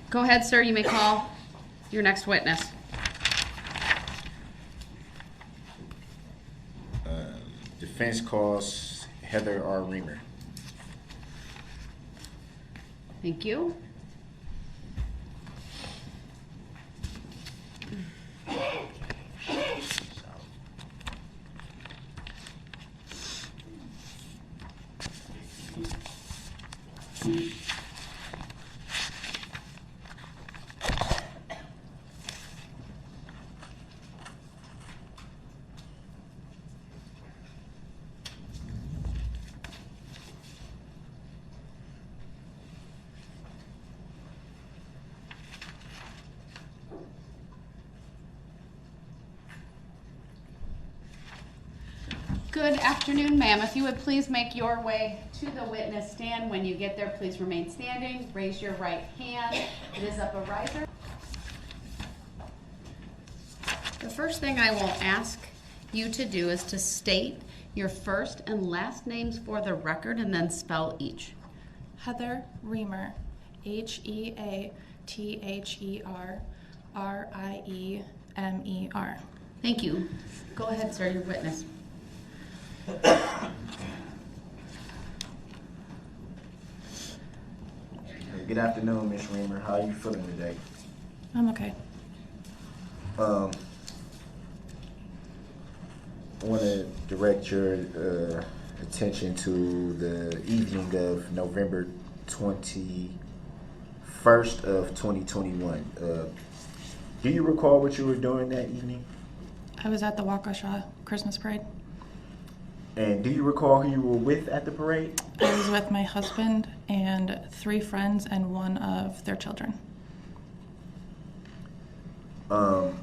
Go ahead, sir. You may call your next witness. Defense calls Heather R. Reamer. Thank you. Good afternoon, ma'am. If you would please make your way to the witness stand. When you get there, please remain standing. Raise your right hand. It is up a riser. The first thing I will ask you to do is to state your first and last names for the record and then spell each. Heather Reamer, Heather Reamer. Thank you. Go ahead, sir, your witness. Good afternoon, Ms. Reamer. How are you feeling today? I'm okay. I want to direct your attention to the evening of November 21st of 2021. Do you recall what you were doing that evening? I was at the Waukesha Christmas parade. And do you recall who you were with at the parade? I was with my husband and 3 friends and 1 of their children. About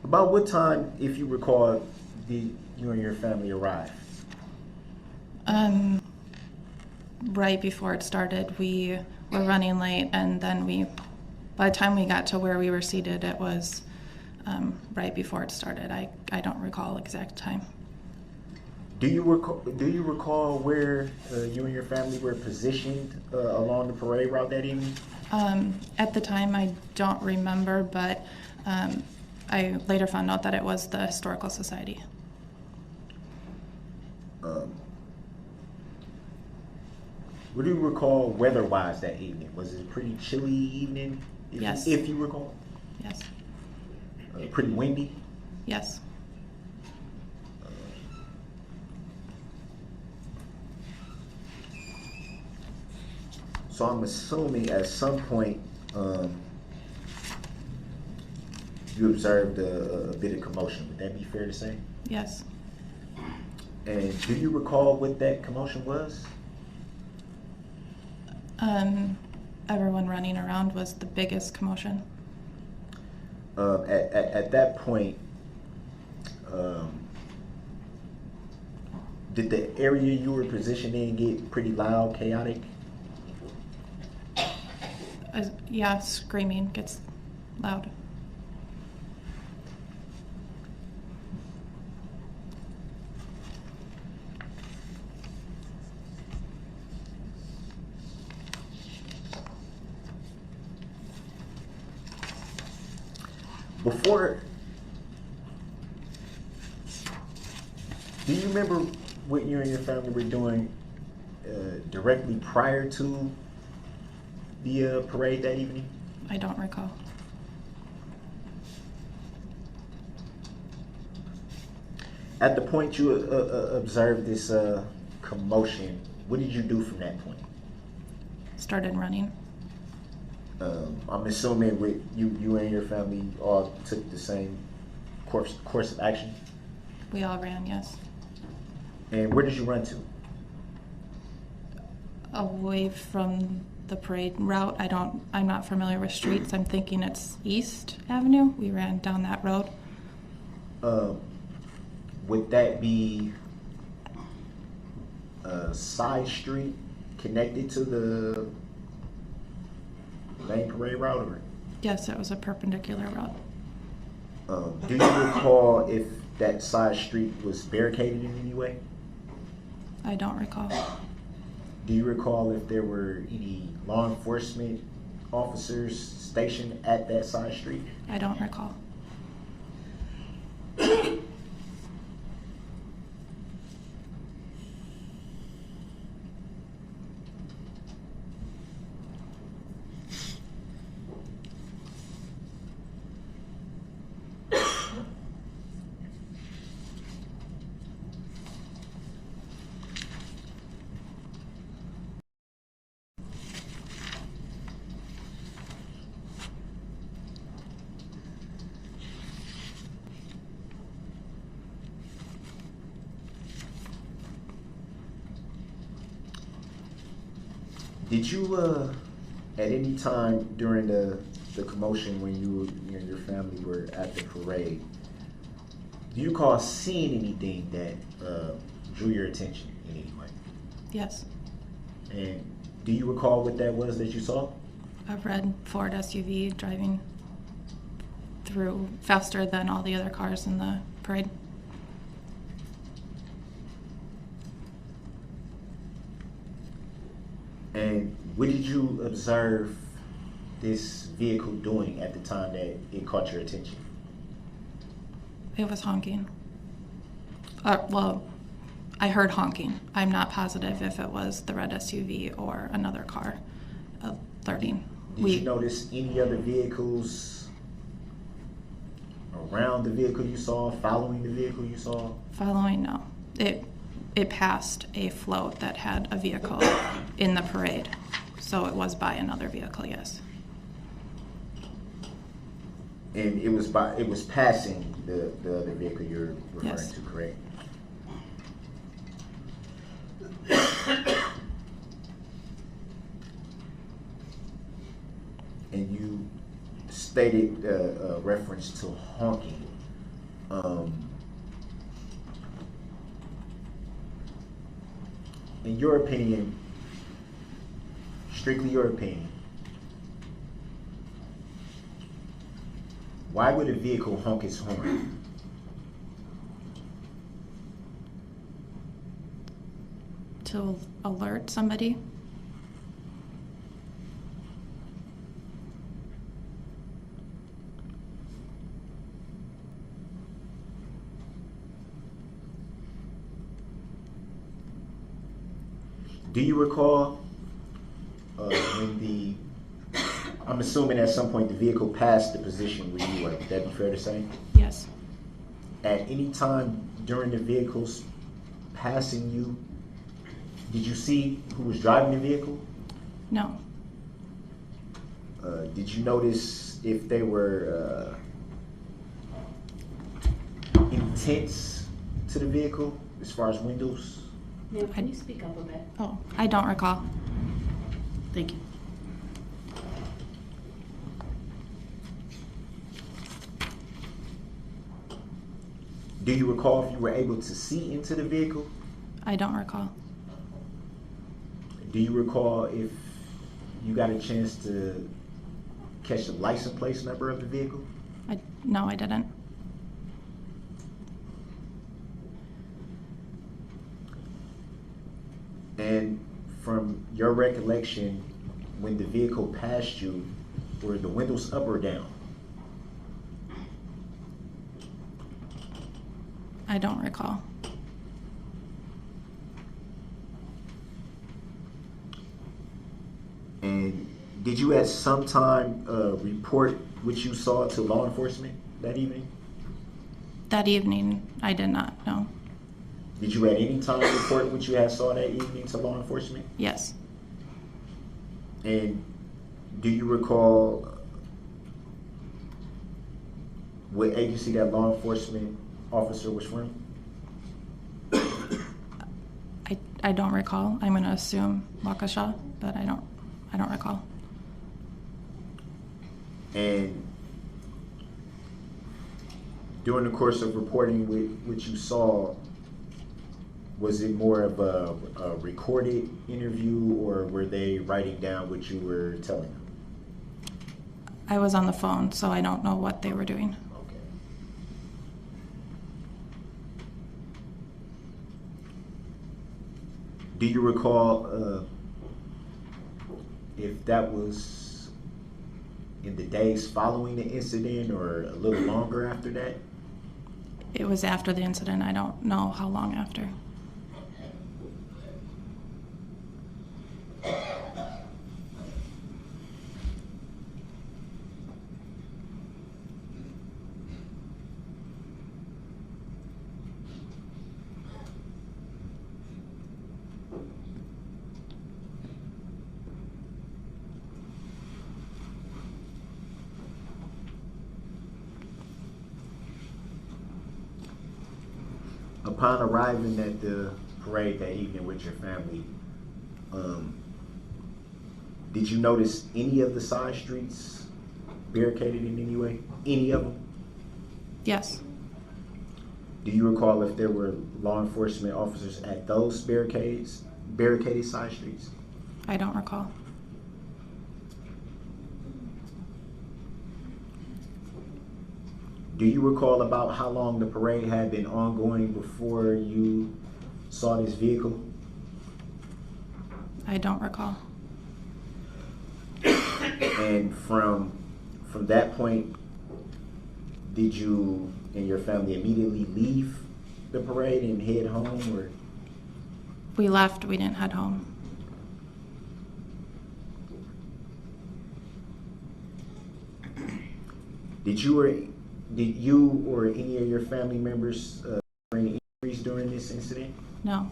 what time, if you recall, did you and your family arrive? Right before it started, we were running late, and then by the time we got to where we were seated, it was right before it started. I don't recall exact time. Do you recall where you and your family were positioned along the parade route that evening? At the time, I don't remember, but I later found out that it was the Historical Society. What do you recall weather-wise that evening? Was it a pretty chilly evening? Yes. If you recall? Yes. Pretty windy? Yes. So I'm assuming at some point you observed a bit of commotion. Would that be fair to say? Yes. And do you recall what that commotion was? Everyone running around was the biggest commotion. At that point, did the area you were positioned in get pretty loud, chaotic? Yeah, screaming gets loud. Do you remember what you and your family were doing directly prior to the parade that evening? I don't recall. At the point you observed this commotion, what did you do from that point? Started running. I'm assuming with you and your family all took the same course of action? We all ran, yes. And where did you run to? Away from the parade route. I'm not familiar with streets. I'm thinking it's East Avenue. We ran down that road. Would that be a side street connected to the main parade route? Or? Yes, it was a perpendicular route. Do you recall if that side street was barricaded in any way? I don't recall. Do you recall if there were any law enforcement officers stationed at that side street? I don't recall. Did you, at any time during the commotion when you and your family were at the parade, do you recall seeing anything that drew your attention in any way? Yes. And do you recall what that was that you saw? A red Ford SUV driving through faster than all the other cars in the parade. And what did you observe this vehicle doing at the time that it caught your attention? It was honking. Well, I heard honking. I'm not positive if it was the red SUV or another car alerting. Did you notice any other vehicles around the vehicle you saw, following the vehicle you saw? Following, no. It passed a float that had a vehicle in the parade. So it was by another vehicle, yes. And it was passing the other vehicle you're referring Yes. to, correct? And you stated a reference to honking. In your opinion, strictly your opinion, why would a vehicle honk its horn? To alert somebody. Do you recall I'm assuming at some point the vehicle passed the position where you were, would that be fair to say? Yes. At any time during the vehicle's passing you, did you see who was driving the vehicle? No. Did you notice if they were intents to the vehicle as far as windows? Ma'am, can you speak up a bit? Oh, I don't recall. Thank you. Do you recall if you were able to see into the vehicle? I don't recall. Do you recall if you got a chance to catch the license plate number of the vehicle? No, I didn't. And from your recollection, when the vehicle passed you, were the windows up or down? I don't recall. And did you at some time report what you saw to law enforcement that evening? That evening, I did not, no. Did you at any time report what you had saw that evening to law enforcement? Yes. And do you recall what agency that law enforcement officer was from? I don't recall. I'm going to assume Waukesha, but I don't recall. And during the course of reporting what you saw, was it more of a recorded interview, or were they writing down what you were telling them? I was on the phone, so I don't know what they were doing. Okay. Do you recall if that was in the days following the incident or a little longer after that? It was after the incident. I don't know how long after. Upon arriving at the parade that evening with your family, did you notice any of the side streets barricaded in any way? Any of them? Yes. Do you recall if there were law enforcement officers at those barricaded side streets? I don't recall. Do you recall about how long the parade had been ongoing before you saw this vehicle? I don't recall. And from that point, did you and your family immediately leave the parade and head home, or? We left. We didn't head home. Did you or any of your family members suffer any injuries during this incident? No.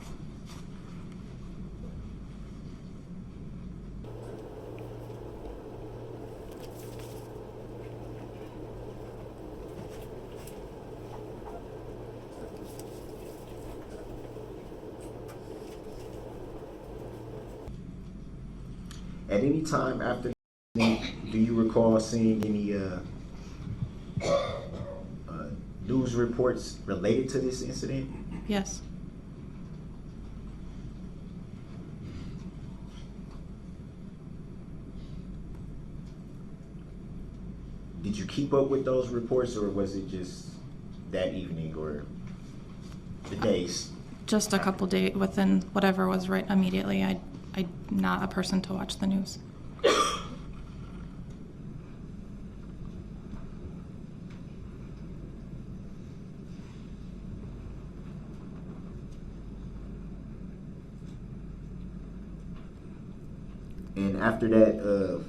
At any time after the incident, do you recall seeing any news reports related to this incident? Yes. Did you keep up with those reports, or was it just that evening or the days? Just a couple days within whatever was right immediately. I'm not a person to watch the news. And after that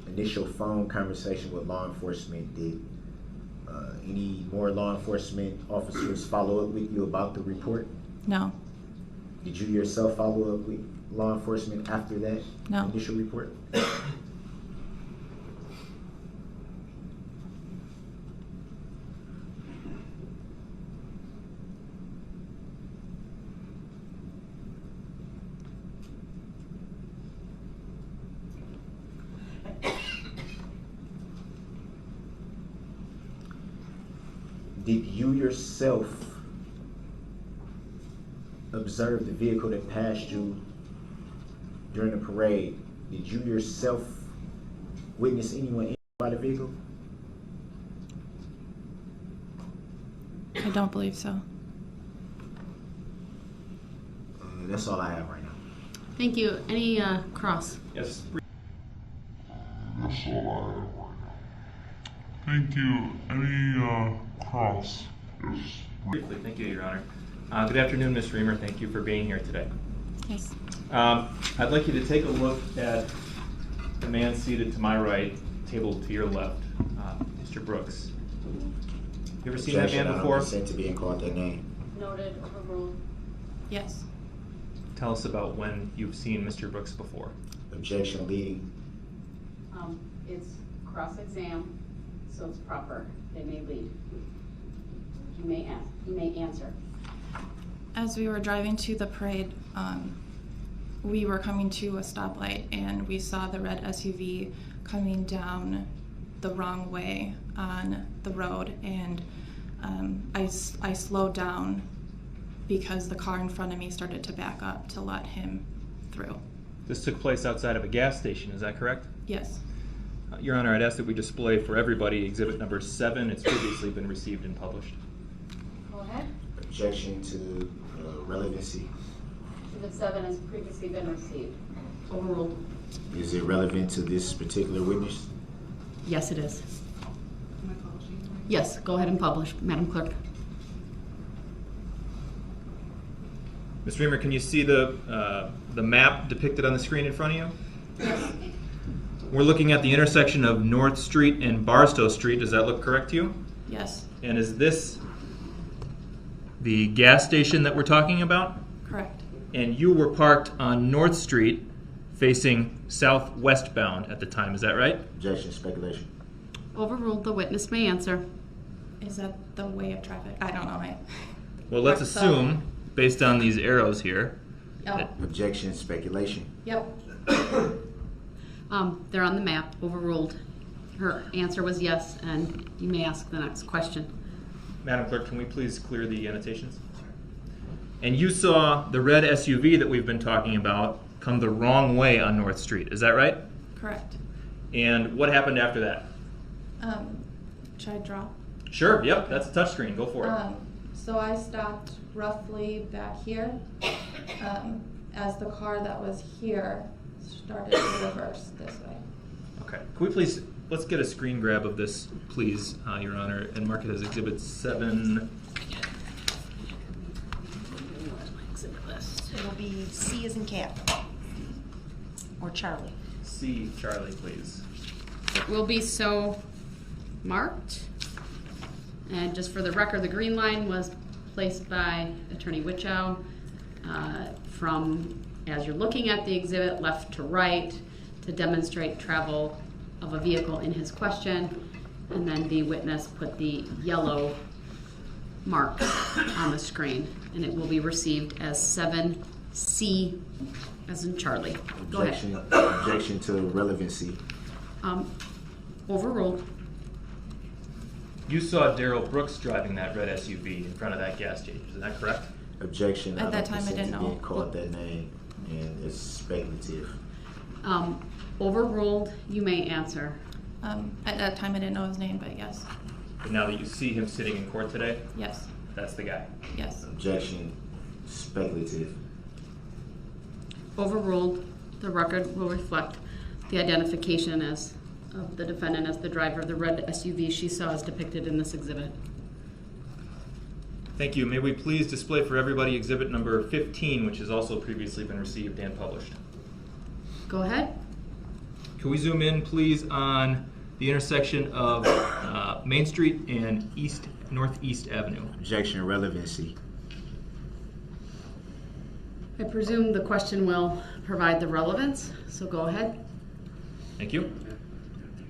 initial phone conversation with law enforcement, did any more law enforcement officers follow up with you about the report? No. Did you yourself follow up with law enforcement after that No. initial report? Did you yourself observe the vehicle that passed you during the parade? Did you yourself witness anyone injured by the vehicle? I don't believe so. That's all I have right now. Thank you. Any cross? Yes. That's all I have right now. Thank you. Any cross? Yes. Briefly, thank you, Your Honor. Good afternoon, Ms. Reamer. Thank you for being here today. Yes. I'd like you to take a look at the man seated to my right, table to your left, Mr. Brooks. You ever seen that man before? Consent to being called that name. Noted, overruled. Yes. Tell us about when you've seen Mr. Brooks before. Objection leading. It's cross-exam, so it's proper. They may lead. You may answer. As we were driving to the parade, we were coming to a stoplight and we saw the red SUV coming down the wrong way on the road, and I slowed down because the car in front of me started to back up to let him through. This took place outside of a gas station, is that correct? Yes. Your Honor, I'd ask that we display for everybody exhibit number 7. It's previously been received and published. Go ahead. Objection to relevancy. Exhibit 7 has previously been received. Overruled. Is it relevant to this particular witness? Yes, it is. Yes, go ahead and publish, Madam Clerk. Ms. Reamer, can you see the map depicted on the screen in front of you? Yes. We're looking at the intersection of North Street and Barstow Street. Does that look correct to you? Yes. And is this the gas station that we're talking about? Correct. And you were parked on North Street facing southwestbound at the time, is that right? Objection, speculation. Overruled, the witness may answer. Is that the way of traffic? I don't know. Well, let's So- assume, based on these arrows here, Oh, Objection, speculation. Yep. they're on the map, overruled. Her answer was yes, and you may ask the next question. Madam Clerk, can we please clear the annotations? And you saw the red SUV that we've been talking about come the wrong way on North Street, is that right? Correct. And what happened after that? Should I draw? Sure, yep, that's a touchscreen, go for it. So I stopped roughly back here as the car that was here started to reverse this way. Okay, can we please, let's get a screen grab of this, please, Your Honor, and mark it as Exhibit 7. It'll be C as in cat. Or Charlie. C, Charlie, please. It will be so marked. And just for the record, the green line was placed by Attorney Witchow from, as you're looking at the exhibit, left to right to demonstrate travel of a vehicle in his question. And then the witness put the yellow mark on the screen. And it will be received as 7C as in Charlie. Go ahead. Objection to relevancy. Overruled. You saw Darrell Brooks driving that red SUV in front of that gas station, is that correct? Objection. At that don't time, I consent didn't to know. being called that name, and it's speculative. Overruled, you may answer. At that time, I didn't know his name, but yes. But now that you see him sitting in court today, Yes. that's the guy. Yes. Objection, speculative. Overruled, the record will reflect the identification of the defendant as the driver of the red SUV she saw as depicted in this exhibit. Thank you. May we please display for everybody Exhibit number 15, which has also previously been received and published. Go ahead. Can we zoom in, please, on the intersection of Main Street and Northeast Avenue? Objection, relevancy. I presume the question will provide the relevance, so go ahead. Thank you.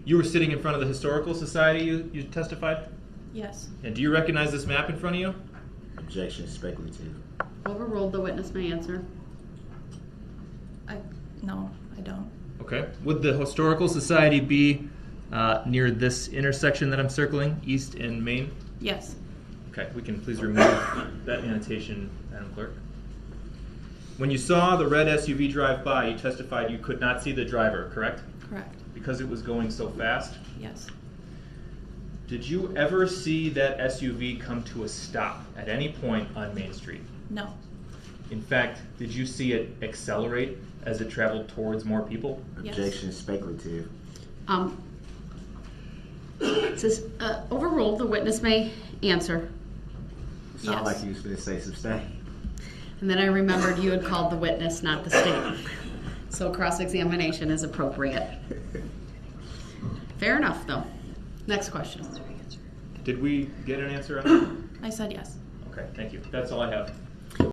You were sitting in front of the Historical Society, you testified? Yes. And do you recognize this map in front of you? Objection, speculative. Overruled, the witness may answer. No, I don't. Okay. Would the Historical Society be near this intersection that I'm circling, East and Main? Yes. Okay, we can please remove that annotation, Madam Clerk. When you saw the red SUV drive by, you testified you could not see the driver, correct? Correct. Because it was going so fast? Yes. Did you ever see that SUV come to a stop at any point on Main Street? No. In fact, did you see it accelerate as it traveled towards more people? Yes. Objection, speculative. It says, overruled, the witness may answer. Sound Yes. like you was going to say some stuff. And then I remembered you had called the witness, not the state. So cross-examination is appropriate. Fair enough, though. Next question. Did we get an answer on that? I said yes. Okay, thank you. That's all I have.